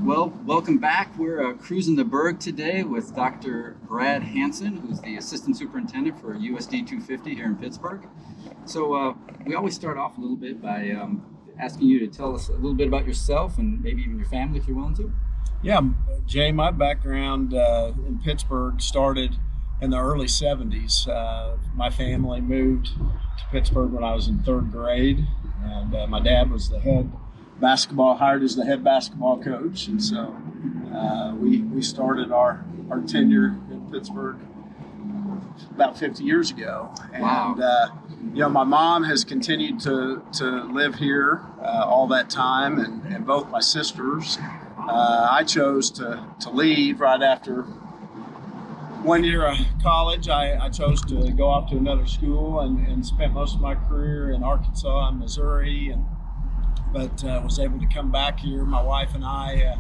Well, welcome back. We're cruising the Burg today with Dr. Brad Hanson, who's the Assistant Superintendent for USD 250 here in Pittsburgh. So we always start off a little bit by asking you to tell us a little bit about yourself and maybe even your family if you're willing to. Yeah, Jay, my background in Pittsburgh started in the early 70s. My family moved to Pittsburgh when I was in third grade, and my dad was hired as the head basketball coach, and so we started our tenure in Pittsburgh about 50 years ago. Wow. And my mom has continued to live here all that time, and both my sisters. I chose to leave right after 1 year of college. I chose to go off to another school and spent most of my career in Arkansas and Missouri, but was able to come back here. My wife and I,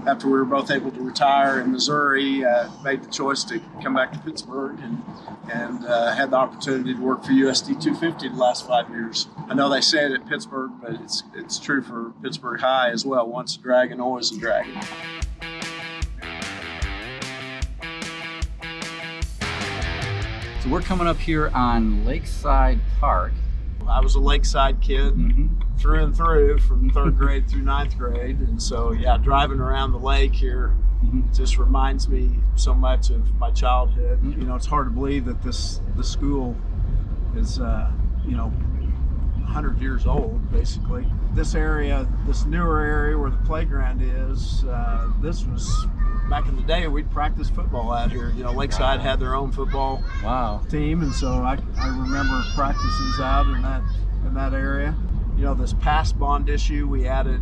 after we were both able to retire in Missouri, made the choice to come back to Pittsburgh and had the opportunity to work for USD 250 the last 5 years. I know they say it at Pittsburgh, but it's true for Pittsburgh High as well. Once a Dragon, always a Dragon. So we're coming up here on Lakeside Park. I was a Lakeside kid through and through from third grade through ninth grade. And so, driving around the lake here just reminds me so much of my childhood. You know, it's hard to believe that this school is, 100 years old, basically. This area, this newer area where the playground is, this was back in the day, we'd practice football out here. You know, Lakeside had their own football team, and so I remember practices out in that area. You know, this past bond issue, we added,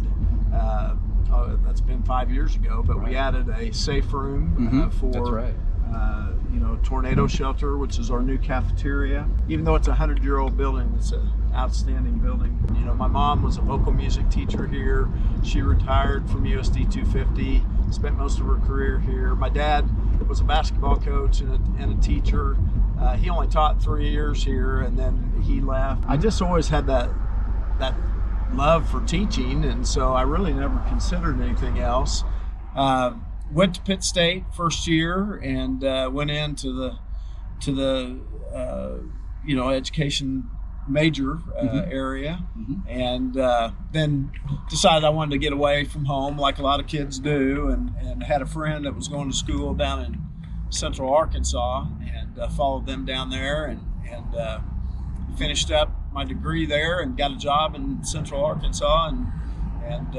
that's been 5 years ago, but we added a safe room for tornado shelter, which is our new cafeteria. Even though it's a 100-year-old building, it's an outstanding building. You know, my mom was a vocal music teacher here. She retired from USD 250, spent most of her career here. My dad was a basketball coach and a teacher. He only taught 3 years here, and then he left. I just always had that love for teaching, and so I really never considered anything else. Went to Pitt State first year and went into the education major area, and then decided I wanted to get away from home like a lot of kids do, and had a friend that was going to school down in Central Arkansas, and followed them down there and finished up my degree there and got a job in Central Arkansas and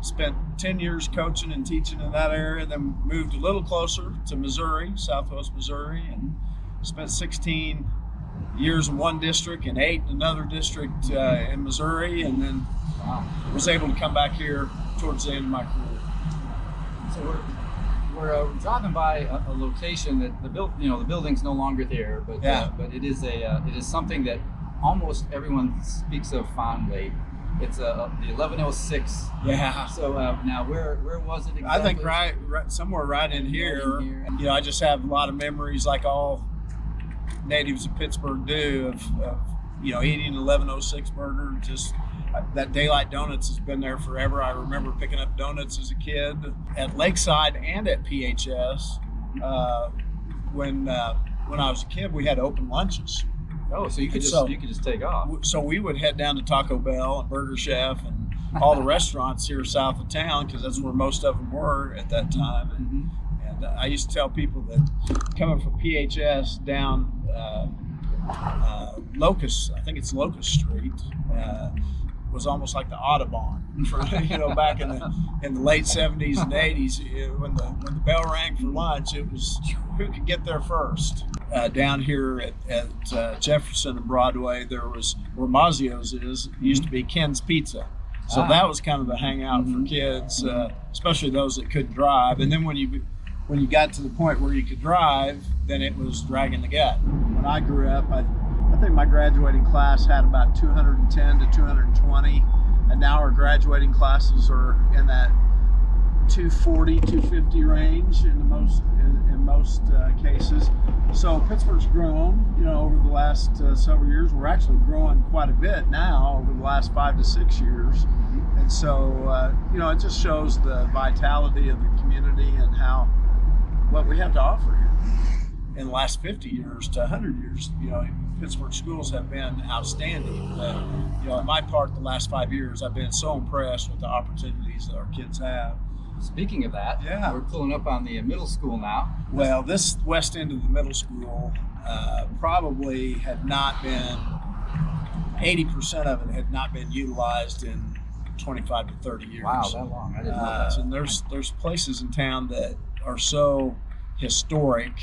spent 10 years coaching and teaching in that area, then moved a little closer to Missouri, Southwest Missouri, and spent 16 years in one district and 8 in another district in Missouri, and then was able to come back here towards the end of my career. So we're driving by a location that the building's no longer there, but it is something that almost everyone speaks of fondly. It's the 1106. Yeah. So now, where was it exactly? I think right somewhere right in here. You know, I just have a lot of memories, like all natives of Pittsburgh do, of eating an 1106 burger. Just that Daylight Donuts has been there forever. I remember picking up donuts as a kid at Lakeside and at PHS. When I was a kid, we had open lunches. Oh, so you could just take off. So we would head down to Taco Bell and Burger Chef and all the restaurants here south of town, because that's where most of them were at that time. And I used to tell people that coming from PHS down Locust, I think it's Locust Street, was almost like the Audubon. Back in the late 70s and 80s, when the bell rang for lunch, it was who could get there first. Down here at Jefferson and Broadway, there was where Mazzio's used to be Ken's Pizza. So that was kind of the hangout for kids, especially those that couldn't drive. And then when you got to the point where you could drive, then it was Dragging the Gut. When I grew up, I think my graduating class had about 210 to 220, and now our graduating classes are in that 240, 250 range in most cases. So Pittsburgh's grown, over the last several years. We're actually growing quite a bit now over the last 5 to 6 years. And so, it just shows the vitality of the community and what we have to offer here. In the last 50 years to 100 years, Pittsburgh schools have been outstanding. In my part, the last 5 years, I've been so impressed with the opportunities that our kids have. Speaking of that, we're pulling up on the middle school now. Well, this west end of the middle school probably had not been, 80% of it had not been utilized in 25 to 30 years. Wow, that long. I didn't know that. And there's places in town that are so historic.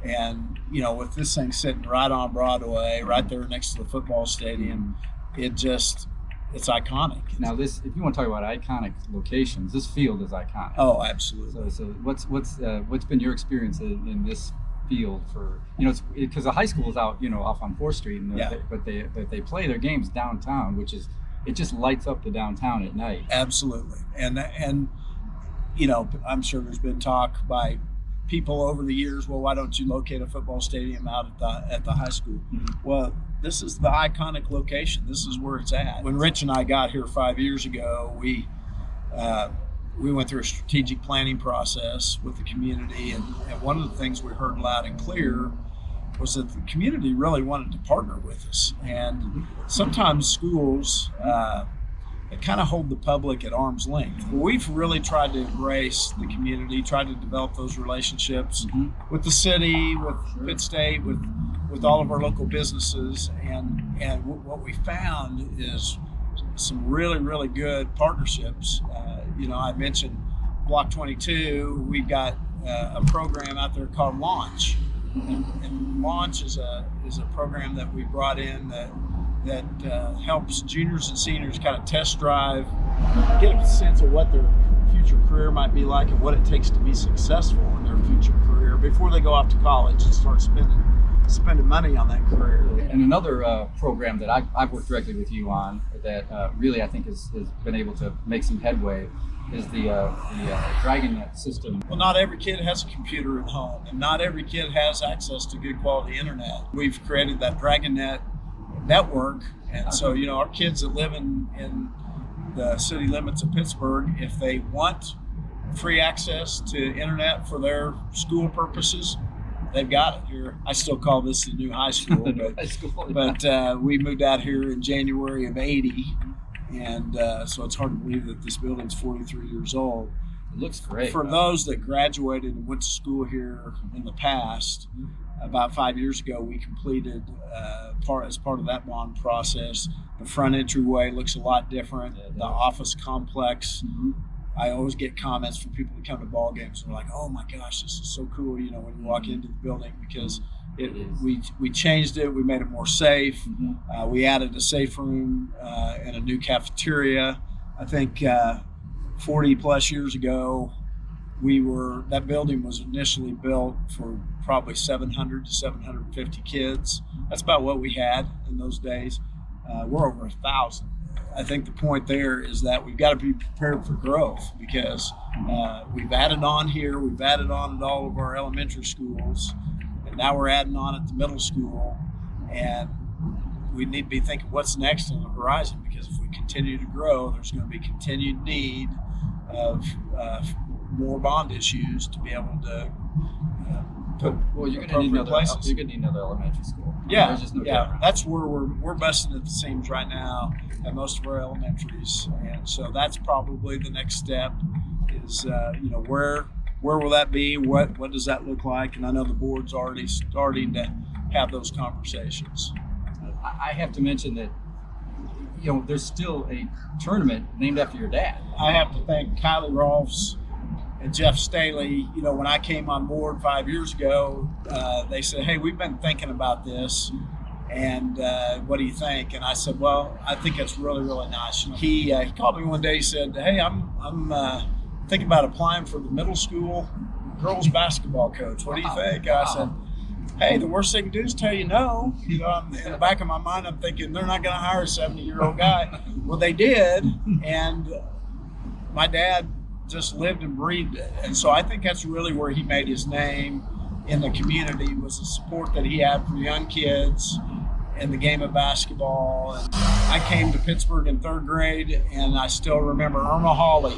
And, with this thing sitting right on Broadway, right there next to the football stadium, it's iconic. Now, if you want to talk about iconic locations, this field is iconic. Oh, absolutely. So what's been your experience in this field for, because the high school is out, off on 4th Street, but they play their games downtown, it just lights up the downtown at night. Absolutely. And I'm sure there's been talk by people over the years, well, why don't you locate a football stadium out at the high school? Mm-hmm. Well, this is the iconic location. This is where it's at. When Rich and I got here 5 years ago, we went through a strategic planning process with the community, and one of the things we heard loud and clear was that the community really wanted to partner with us. And sometimes schools they kind of hold the public at arm's length. But we've really tried to embrace the community, tried to develop those relationships with the city, with Pitt State, with all of our local businesses. And what we found is some really, really good partnerships. I mentioned Block 22. We've got a program out there called Launch. And Launch is a program that we brought in that helps juniors and seniors kind of test drive, get a sense of what their future career might be like and what it takes to be successful in their future career before they go off to college and start spending money on that career. And another program that I've worked directly with you on that really I think has been able to make some headway is the DragonNet system. Well, not every kid has a computer at home, and not every kid has access to good quality internet. We've created that DragonNet network, and so our kids that live in the city limits of Pittsburgh, if they want free access to internet for their school purposes, they've got it here. I still call this the new high school, but we moved out here in January of '80, and so it's hard to believe that this building's 43 years old. It looks great. For those that graduated and went to school here in the past, about 5 years ago, we completed as part of that bond process. The front entryway looks a lot different. The office complex. I always get comments from people who come to ball games and they're like, "Oh my gosh, this is so cool!" When you walk into the building, because we changed it. We made it more safe. We added a safe room and a new cafeteria. I think 40 plus years ago, that building was initially built for probably 700 to 750 kids. That's about what we had in those days. We're over 1,000. I think the point there is that we've got to be prepared for growth, because we've added on here, we've added on at all of our elementary schools, and now we're adding on at the middle school, and we need to be thinking what's next on the horizon, because if we continue to grow, there's going to be continued need of more bond issues to be able to you're going to need another elementary school. Yeah, There's just no yeah. That's where we're busting at the seams right now at most of our elementaries, and so that's probably the next step. Is where will that be? What does that look like? And I know the board's already starting to have those conversations. I have to mention that there's still a tournament named after your dad. I have to thank Kylie Rolfs and Jeff Staley. When I came on board 5 years ago, they said, "Hey, we've been thinking about this, and what do you think?" And I said, "Well, I think it's really, really nice." He called me one day. He said, "Hey, I'm thinking about applying for the middle school girls basketball coach. What do you think?" I said, "Hey, the worst they can do is tell you no." In the back of my mind, I'm thinking they're not going to hire a 70-year-old guy. Well, they did, and my dad just lived and breathed it. And so I think that's really where he made his name. in the community was the support that he had for young kids in the game of basketball. And I came to Pittsburgh in 3rd grade, and I still remember Irma Hawley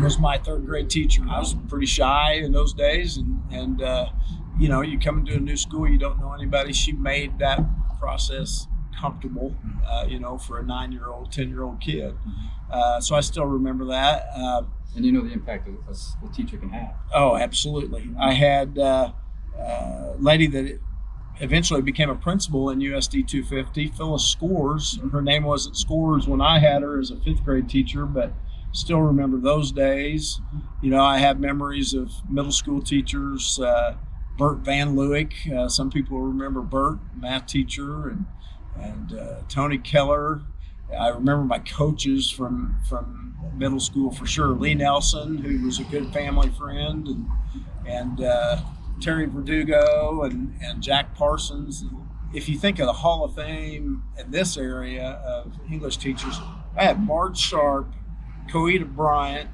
was my 3rd grade teacher. I was pretty shy in those days, and you know, you come into a new school, you don't know anybody. She made that process comfortable, you know, for a 9-year-old, 10-year-old kid. So I still remember that. And you know the impact a teacher can have. Oh, absolutely. I had a lady that eventually became a principal in USD 250, Phyllis Scores. Her name wasn't Scores when I had her as a 5th grade teacher, but still remember those days. You know, I have memories of middle school teachers, Bert Van Leeuwenk. Some people remember Bert, math teacher, and Tony Keller. I remember my coaches from middle school for sure. Lee Nelson, who was a good family friend, and Terry Verdugo and Jack Parsons. If you think of the Hall of Fame in this area of English teachers, I had Marge Sharp, Coeta Bryant,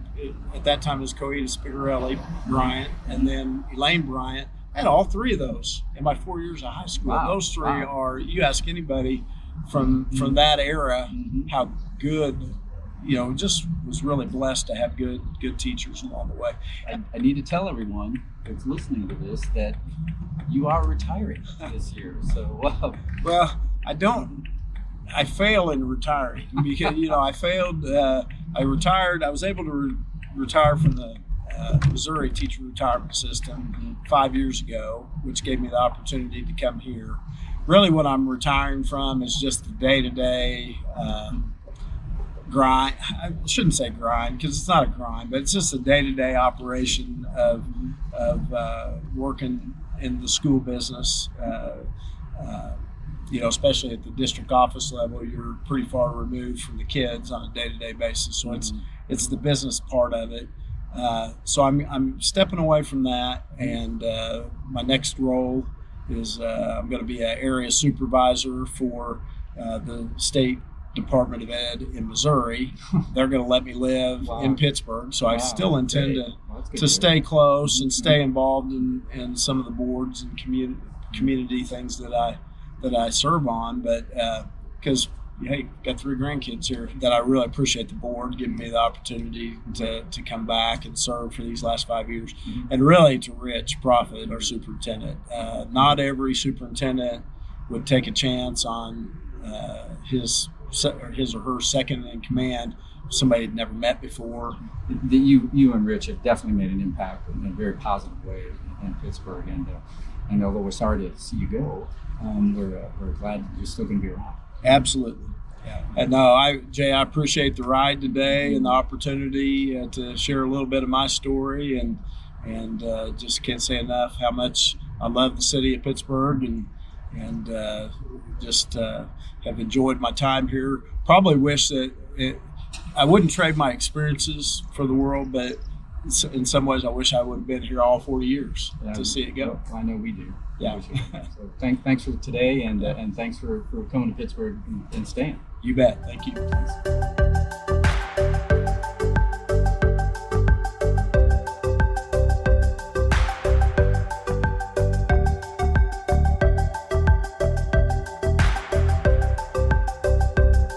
at that time it was Coeta Spigarelli Bryant, and then Elaine Bryant. I had all 3 of those in my 4 years of high school. Wow. Those 3 are, you ask anybody from that era how good, you know, just was really blessed to have good teachers along the way. I need to tell everyone that's listening to this that you are retiring this year. So, well, I fail in retiring because, you know, I failed. I retired. I was able to retire from the Missouri teacher retirement system 5 years ago, which gave me the opportunity to come here. Really what I'm retiring from is just the day-to-day grind. I shouldn't say grind because it's not a grind, but it's just a day-to-day operation of working in the school business. You know, especially at the district office level, you're pretty far removed from the kids on a day-to-day basis. So it's the business part of it. So I'm stepping away from that, and my next role is I'm going to be an area supervisor for the state Department of Ed in Missouri. They're going to let me live in Pittsburgh, so I still intend to stay close and stay involved in some of the boards and community things that I serve on. But because hey, got 3 grandkids here, that I really appreciate the board giving me the opportunity to come back and serve for these last 5 years. And really to Rich Prophet, our superintendent. Not every superintendent would take a chance on his or her second in command, somebody had never met before. You and Rich have definitely made an impact in a very positive way in Pittsburgh. And although we're sorry to see you go, we're glad you're still going to be around. Absolutely. Yeah. And no, Jay, I appreciate the ride today and the opportunity to share a little bit of my story, and just can't say enough how much I love the city of Pittsburgh, and just have enjoyed my time here. Probably wish that I wouldn't trade my experiences for the world, but in some ways I wish I would have been here all 40 years to see it go. Well, I know we do. Yeah. So thanks for today, and thanks for coming to Pittsburgh and staying. You bet. Thank you. Thanks.